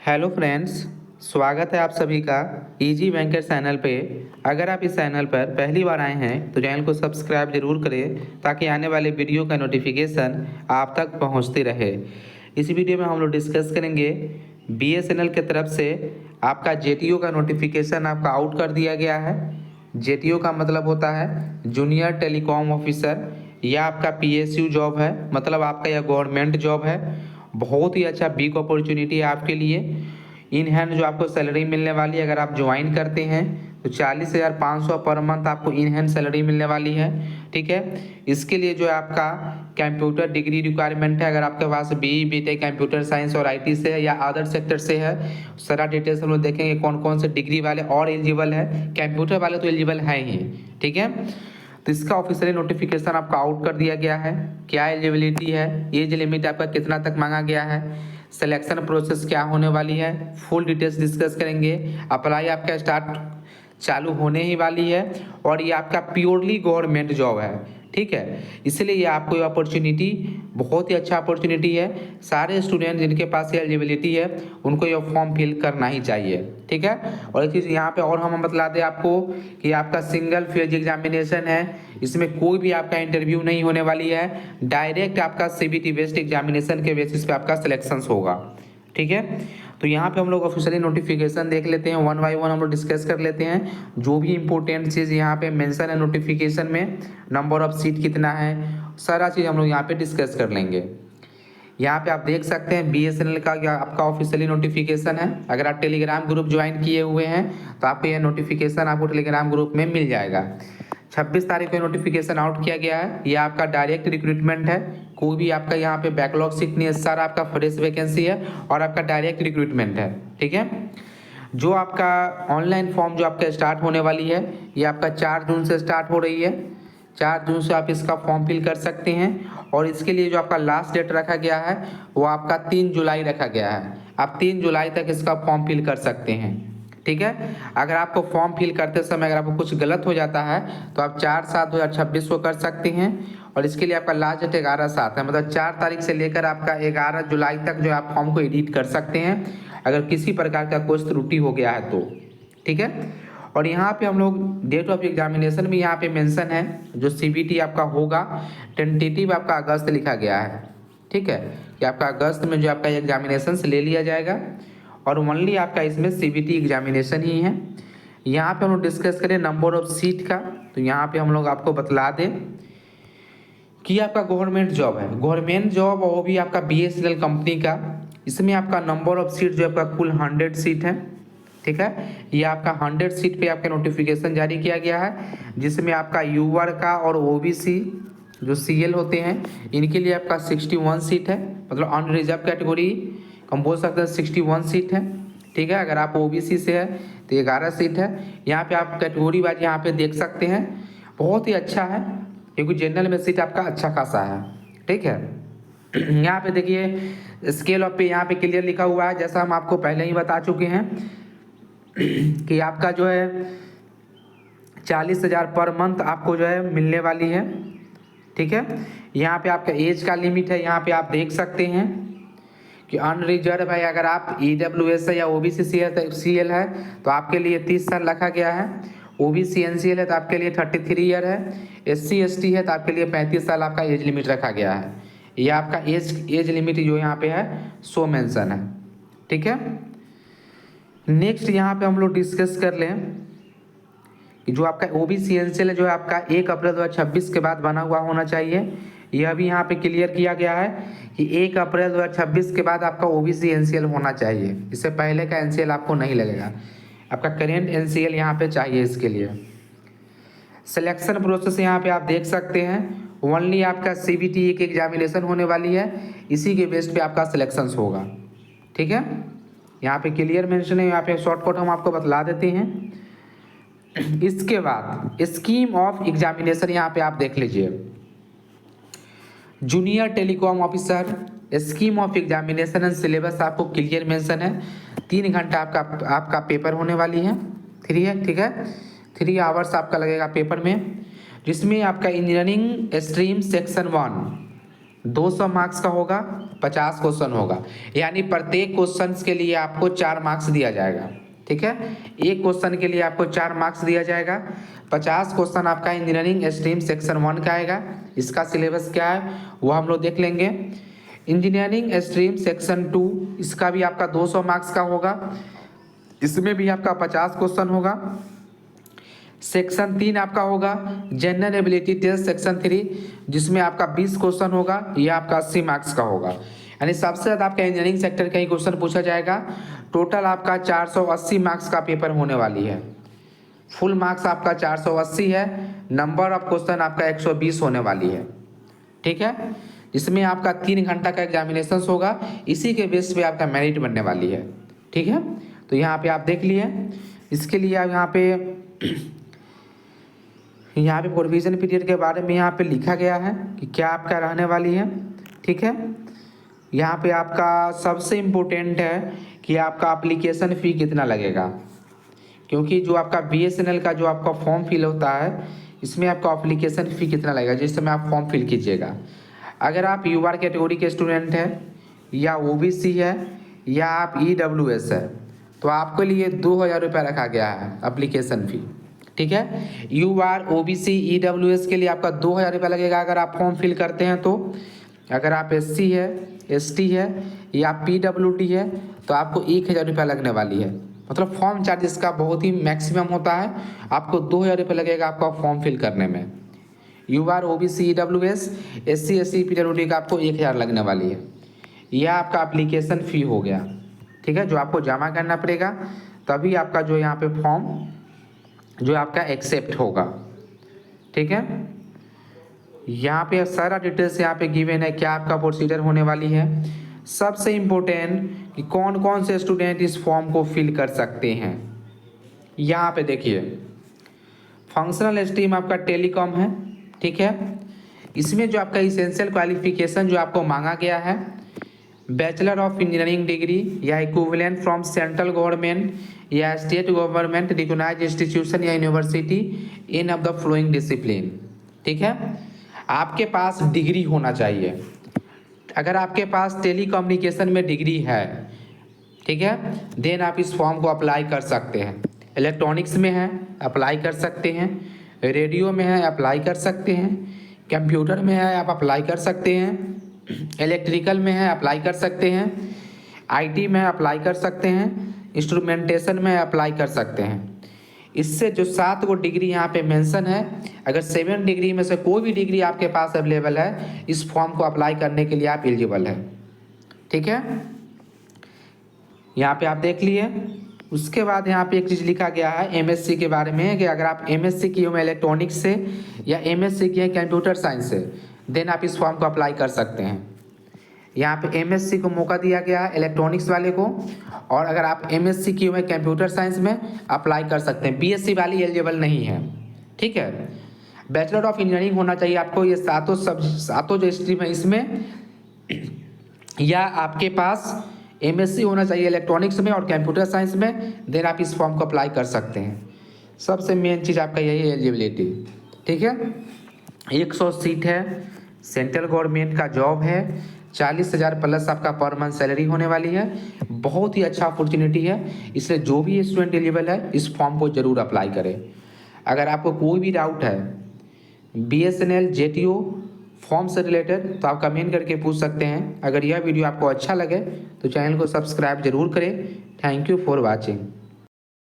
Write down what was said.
Hello friends, स्वागत है आप सभी का इजी बैंकर चैनल पे। अगर आप इस चैनल पर पहली बार आए हैं तो चैनल को सब्सक्राइब जरूर करें ताकि आने वाले वीडियो का नोटिफिकेशन आप तक पहुंचती रहे। इस वीडियो में हम लोग डिस्कस करेंगे बीएसएनएल की तरफ से आपका जेटीओ का नोटिफिकेशन आपका आउट कर दिया गया है। जेटीओ का मतलब होता है जूनियर टेलीकॉम ऑफिसर। यह आपका पीएसयू जॉब है, मतलब आपका यह गवर्नमेंट जॉब है। बहुत ही अच्छा बिग अपॉर्चुनिटी है आपके लिए। इन हैंड जो आपको सैलरी मिलने वाली है अगर आप ज्वाइन करते हैं तो 40,500 पर मंथ आपको इन हैंड सैलरी मिलने वाली है। ठीक है, इसके लिए जो है आपका कंप्यूटर डिग्री रिक्वायरमेंट है। अगर आपके पास बीई बीटेक कंप्यूटर साइंस और आईटी से है या अदर सेक्टर से है, सारा डिटेल्स हम लोग देखेंगे कौन कौन से डिग्री वाले और एलिजिबल है। कंप्यूटर वाले तो एलिजिबल है ही। ठीक है, तो इसका ऑफिशियली नोटिफिकेशन आपका आउट कर दिया गया है। क्या एलिजिबिलिटी है, एज लिमिट आपका कितना तक मांगा गया है, सिलेक्शन प्रोसेस क्या होने वाली है, फुल डिटेल्स डिस्कस करेंगे। अप्लाई आपका स्टार्ट चालू होने ही वाली है और ये आपका प्योरली गवर्नमेंट जॉब है। ठीक है, इसलिए ये आपको ये अपॉर्चुनिटी बहुत ही अच्छा अपॉर्चुनिटी है। सारे स्टूडेंट जिनके पास ये एलिजिबिलिटी है उनको ये फॉर्म फिल करना ही चाहिए। ठीक है, और एक चीज़ यहाँ पे और हम बतला दें आपको कि आपका सिंगल फेज एग्जामिनेशन है। इसमें कोई भी आपका इंटरव्यू नहीं होने वाली है। डायरेक्ट आपका सीबीटी बेस्ड एग्जामिनेशन के बेसिस पे आपका सिलेक्शन होगा। ठीक है, तो यहाँ पे हम लोग ऑफिशियली नोटिफिकेशन देख लेते हैं, वन बाय वन हम लोग डिस्कस कर लेते हैं। जो भी इंपॉर्टेंट चीज़ यहाँ पे मेंशन है नोटिफिकेशन में, नंबर ऑफ सीट कितना है, सारा चीज़ हम लोग यहाँ पे डिस्कस कर लेंगे। यहाँ पे आप देख सकते हैं बीएसएनएल का आपका ऑफिशियली नोटिफिकेशन है। अगर आप टेलीग्राम ग्रुप ज्वाइन किए हुए हैं तो आपको यह नोटिफिकेशन आपको टेलीग्राम ग्रुप में मिल जाएगा। 26 तारीख को नोटिफिकेशन आउट किया गया है। यह आपका डायरेक्ट रिक्रूटमेंट है। कोई भी आपका यहाँ पे बैकलॉग सीट नहीं है, सारा आपका फ्रेश वैकेंसी है और आपका डायरेक्ट रिक्रूटमेंट है। ठीक है, जो आपका ऑनलाइन फॉर्म जो आपका स्टार्ट होने वाली है ये आपका 4 जून से स्टार्ट हो रही है। 4 जून से आप इसका फॉर्म फिल कर सकते हैं और इसके लिए जो आपका लास्ट डेट रखा गया है वो आपका 3 जुलाई रखा गया है। आप 3 जुलाई तक इसका फॉर्म फिल कर सकते हैं। ठीक है, अगर आपको फॉर्म फिल करते समय अगर आपको कुछ गलत हो जाता है तो आप 4/7/2026 को कर सकते हैं और इसके लिए आपका लास्ट डेट 11/7 है, मतलब 4 तारीख से लेकर आपका 11 जुलाई तक जो आप फॉर्म को एडिट कर सकते हैं अगर किसी प्रकार का कोई त्रुटि हो गया है तो। ठीक है, और यहाँ पे हम लोग डेट ऑफ एग्जामिनेशन भी यहाँ पे मेंशन है। जो सीबीटी आपका होगा टेंटेटिव आपका अगस्त लिखा गया है। ठीक है, कि आपका अगस्त में जो आपका एग्जामिनेशन ले लिया जाएगा और ओनली आपका इसमें सीबीटी एग्जामिनेशन ही है। यहाँ पे हम लोग डिस्कस करें नंबर ऑफ सीट का, तो यहाँ पे हम लोग आपको बतला दें कि आपका गवर्नमेंट जॉब है। गवर्नमेंट जॉब और वो भी आपका बीएसएनएल कंपनी का। इसमें आपका नंबर ऑफ सीट जो आपका कुल 100 सीट है। ठीक है, ये आपका 100 सीट पे आपका नोटिफिकेशन जारी किया गया है, जिसमें आपका यूआर का और ओबीसी जो सीएल होते हैं इनके लिए आपका 61 सीट है, मतलब अनरिजर्व कैटेगरी हम बोल सकते हैं 61 सीट है। ठीक है, अगर आप ओबीसी से है तो 11 सीट है। यहाँ पे आप कैटेगरी वाइज यहाँ पे देख सकते हैं। बहुत ही अच्छा है क्योंकि जनरल में सीट आपका अच्छा खासा है। ठीक है, यहाँ पे देखिए स्केल ऑफ पे यहाँ पे क्लियर लिखा हुआ है, जैसा हम आपको पहले ही बता चुके हैं कि आपका जो है 40,000 पर मंथ आपको जो है मिलने वाली है। ठीक है, यहाँ पे आपका एज का लिमिट है, यहाँ पे आप देख सकते हैं कि अनरिजर्व है। अगर आप ईडब्ल्यूएस है या ओबीसी सीएल है तो आपके लिए 30 साल रखा गया है। ओबीसी एनसीएल है तो आपके लिए 33 ईयर है। एससी एसटी है तो आपके लिए 35 साल आपका एज लिमिट रखा गया है। ये आपका एज लिमिट जो यहाँ पे है सो मेंशन है। ठीक है, नेक्स्ट यहाँ पे हम लोग डिस्कस कर लें कि जो आपका ओबीसी एनसीएल है जो आपका 1 अप्रैल 2026 के बाद बना हुआ होना चाहिए। यह भी यहाँ पे क्लियर किया गया है कि 1 अप्रैल 2026 के बाद आपका ओबीसी एनसीएल होना चाहिए। इससे पहले का एनसीएल आपको नहीं लगेगा, आपका करेंट एनसीएल यहाँ पे चाहिए। इसके लिए सिलेक्शन प्रोसेस यहाँ पे आप देख सकते हैं। ओनली आपका सीबीटी एक एग्जामिनेशन होने वाली है, इसी के बेस पे आपका सिलेक्शन होगा। ठीक है, यहाँ पे क्लियर मेंशन है। यहाँ पे शॉर्टकट हम आपको बतला देते हैं। इसके बाद स्कीम ऑफ एग्जामिनेशन यहाँ पे आप देख लीजिए। Junior telecom officer scheme of examination and syllabus आपको क्लियर मेंशन है। 3 घंटा आपका पेपर होने वाली है। 3 है, ठीक है, 3 आवर्स आपका लगेगा पेपर में, जिसमें आपका इंजीनियरिंग स्ट्रीम सेक्शन 1 200 मार्क्स का होगा, 50 क्वेश्चन होगा, यानी प्रत्येक क्वेश्चन के लिए आपको 4 मार्क्स दिया जाएगा। ठीक है, एक क्वेश्चन के लिए आपको 4 मार्क्स दिया जाएगा। 50 क्वेश्चन आपका इंजीनियरिंग स्ट्रीम सेक्शन 1 का आएगा। इसका सिलेबस क्या है वो हम लोग देख लेंगे। इंजीनियरिंग स्ट्रीम सेक्शन 2, इसका भी आपका 200 मार्क्स का होगा, इसमें भी आपका 50 क्वेश्चन होगा। सेक्शन 3 आपका होगा जनरल एबिलिटी टेस्ट सेक्शन 3, जिसमें आपका 20 क्वेश्चन होगा, यह आपका 80 मार्क्स का होगा। यानी सबसे ज़्यादा आपका इंजीनियरिंग सेक्टर का ही क्वेश्चन पूछा जाएगा। टोटल आपका 480 मार्क्स का पेपर होने वाली है। फुल मार्क्स आपका 480 है, नंबर ऑफ क्वेश्चन आपका 120 होने वाली है। ठीक है, इसमें आपका 3 घंटा का एग्जामिनेशन होगा, इसी के बेस पे आपका मेरिट बनने वाली है। ठीक है, तो यहाँ पे आप देख लिए। इसके लिए आप यहाँ पे प्रोविजन पीरियड के बारे में यहाँ पे लिखा गया है कि क्या आपका रहने वाली है। ठीक है, यहाँ पे आपका सबसे इम्पोर्टेंट है कि आपका एप्लीकेशन फ़ी कितना लगेगा, क्योंकि जो आपका BSNL का जो आपका फॉर्म फिल होता है, इसमें आपका एप्लीकेशन फ़ी कितना लगेगा जिस समय आप फॉर्म फिल कीजिएगा। अगर आप UR कैटेगरी के स्टूडेंट हैं या OBC है या आप EWS है, तो आपके लिए 2000 रुपये रखा गया है एप्लीकेशन फ़ी। ठीक है, UR OBC EWS के लिए आपका 2000 रुपये लगेगा अगर आप फॉर्म फिल करते हैं तो। अगर आप SC है, ST है या PWD है तो आपको 1000 रुपये लगने वाली है। मतलब फॉर्म चार्ज इसका बहुत ही मैक्सिमम होता है, आपको 2000 रुपये लगेगा आपका फॉर्म फिल करने में। UR OBC EWS SC SC PWD का आपको 1000 लगने वाली है। यह आपका एप्लीकेशन फ़ी हो गया। ठीक है, जो आपको जमा करना पड़ेगा, तभी आपका जो यहाँ पे फॉर्म जो आपका एक्सेप्ट होगा। ठीक है, यहाँ पे सारा डिटेल्स यहाँ पे गिवन है, क्या आपका प्रोसीजर होने वाली है। सबसे इम्पोर्टेंट कि कौन कौन से स्टूडेंट इस फॉर्म को फिल कर सकते हैं। यहाँ पे देखिए, फंक्शनल स्ट्रीम आपका टेलीकॉम है। ठीक है, इसमें जो आपका इसेंशियल क्वालिफिकेशन जो आपको मांगा गया है, बैचलर ऑफ इंजीनियरिंग डिग्री या इक्विवेलेंट फ्रॉम सेंट्रल गवर्नमेंट या स्टेट गवर्नमेंट रिकॉग्नाइज्ड इंस्टीट्यूशन या university in of the flowing discipline. ठीक है, आपके पास डिग्री होना चाहिए। अगर आपके पास टेलीकम्युनिकेशन में डिग्री है, ठीक है, देन आप इस फॉर्म को अप्लाई कर सकते हैं। इलेक्ट्रॉनिक्स में है अप्लाई कर सकते हैं, रेडियो में है अप्लाई कर सकते हैं, कंप्यूटर में है आप अप्लाई कर सकते हैं, इलेक्ट्रिकल में है अप्लाई कर सकते हैं, IT में अप्लाई कर सकते हैं, इंस्ट्रूमेंटेशन में अप्लाई कर सकते हैं। इससे जो 7 वो डिग्री यहाँ पे मेंशन है, अगर 7 डिग्री में से कोई भी डिग्री आपके पास अवेलेबल है, इस फॉर्म को अप्लाई करने के लिए आप एलिजिबल है। ठीक है, यहाँ पे आप देख लिए। उसके बाद यहाँ पे एक चीज़ लिखा गया है MSc के बारे में कि अगर आप MSc किए हुए इलेक्ट्रॉनिक्स से या MSc किए कंप्यूटर साइंस से, देन आप इस फॉर्म को अप्लाई कर सकते हैं। यहाँ पे MSc को मौका दिया गया है इलेक्ट्रॉनिक्स वाले को, और अगर आप MSc किए हुए कंप्यूटर साइंस में अप्लाई कर सकते हैं। BSc वाली एलिजिबल नहीं है। ठीक है, बैचलर ऑफ इंजीनियरिंग होना चाहिए आपको, ये सातों जो स्ट्रीम है इसमें, या आपके पास MSc होना चाहिए इलेक्ट्रॉनिक्स में और कंप्यूटर साइंस में, देन आप इस फॉर्म को अप्लाई कर सकते हैं। सबसे मेन चीज़ आपका यही है एलिजिबिलिटी। ठीक है, 100 सीट है, सेंट्रल गवर्नमेंट का जॉब है, 40,000 प्लस आपका पर मंथ सैलरी होने वाली है। बहुत ही अच्छा अपॉर्चुनिटी है, इसलिए जो भी स्टूडेंट एलिजिबल है इस फॉर्म को ज़रूर अप्लाई करें। अगर आपको कोई भी डाउट है BSNL JTO फॉर्म से रिलेटेड, तो आप कमेंट करके पूछ सकते हैं। अगर यह वीडियो आपको अच्छा लगे तो चैनल को सब्सक्राइब जरूर करें। Thank you for watching.